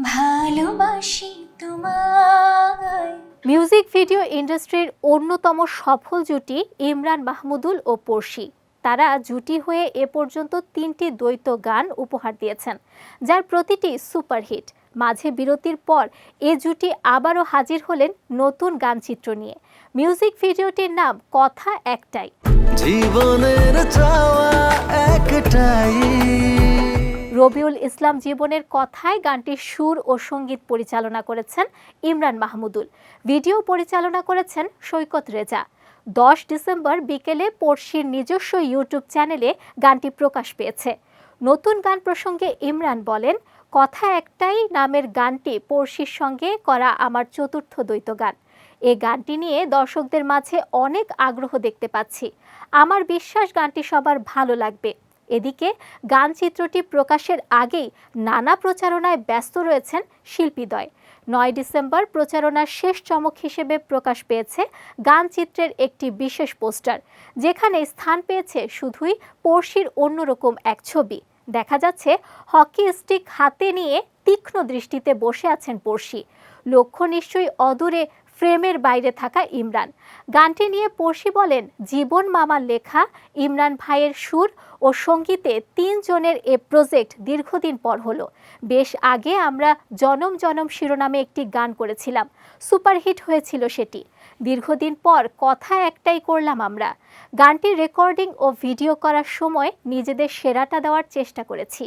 ভালোবাসি তোমায়। Music video ইন্ডাস্ট্রির অন্যতম সফল জুটি ইমরান মাহমুদুল ও পড়শী। তারা জুটি হয়ে এ পর্যন্ত 3টি দ্বৈত গান উপহার দিয়েছেন, যার প্রতিটি সুপারহিট। মাঝে বিরতির পর এ জুটি আবারও হাজির হলেন নতুন গানচিত্র নিয়ে। মিউজিক ভিডিওটির নাম কথা একটাই। জীবনের চাওয়া একটাই। রবিউল ইসলাম জীবনের কথায় গানটির সুর ও সঙ্গীত পরিচালনা করেছেন ইমরান মাহমুদুল। ভিডিও পরিচালনা করেছেন সৈকত রেজা। 10 ডিসেম্বর বিকেলে পড়শীর নিজস্ব ইউটিউব চ্যানেলে গানটি প্রকাশ পেয়েছে। নতুন গান প্রসঙ্গে ইমরান বলেন, কথা একটাই নামের গানটি পড়শীর সঙ্গে করা আমার চতুর্থ দ্বৈত গান। এই গানটি নিয়ে দর্শকদের মাঝে অনেক আগ্রহ দেখতে পাচ্ছি। আমার বিশ্বাস গানটি সবার ভালো লাগবে। এদিকে গানচিত্রটি প্রকাশের আগেই নানা প্রচারণায় ব্যস্ত রয়েছেন শিল্পীদ্বয়। 9 ডিসেম্বর প্রচারণার শেষ চমক হিসেবে প্রকাশ পেয়েছে গানচিত্রের একটি বিশেষ পোস্টার, যেখানে স্থান পেয়েছে শুধুই পড়শীর অন্যরকম এক ছবি। দেখা যাচ্ছে হকি স্টিক হাতে নিয়ে তীক্ষ্ণ দৃষ্টিতে বসে আছেন পড়শী। লক্ষ্য নিশ্চয়ই অদূরে ফ্রেমের বাইরে থাকা ইমরান। গানটি নিয়ে পড়শী বলেন, জীবন মামার লেখা, ইমরান ভাইয়ের সুর ও সঙ্গীতে 3 জনের এ প্রজেক্ট দীর্ঘদিন পর হলো। বেশ আগে আমরা জনম জনম শিরোনামে একটি গান করেছিলাম, সুপারহিট হয়েছিল সেটি। দীর্ঘদিন পর কথা একটাই করলাম আমরা। গানটির রেকর্ডিং ও ভিডিও করার সময় নিজেদের সেরাটা দেওয়ার চেষ্টা করেছি।